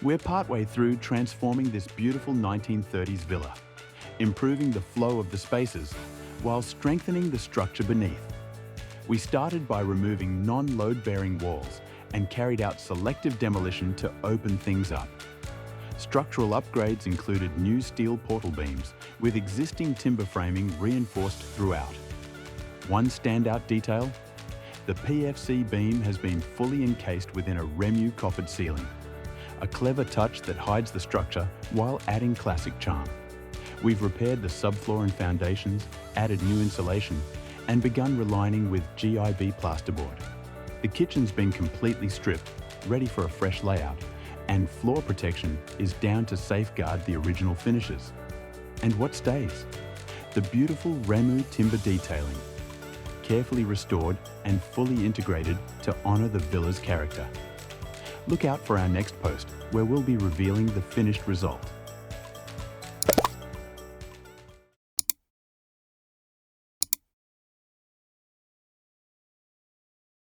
We're partway through transforming this beautiful 1930s villa, improving the flow of the spaces while strengthening the structure beneath. We started by removing non-load-bearing walls and carried out selective demolition to open things up. Structural upgrades included new steel portal beams with existing timber framing reinforced throughout. One standout detail: the PFC beam has been fully encased within a Remu coffered ceiling, a clever touch that hides the structure while adding classic charm. We've repaired the subfloor and foundations, added new insulation, and begun relining with GIB plasterboard. The kitchen's been completely stripped, ready for a fresh layout, and floor protection is down to safeguard the original finishes. And what stays? The beautiful Remu timber detailing, carefully restored and fully integrated to honor the villa's character. Look out for our next post, where we'll be revealing the finished result.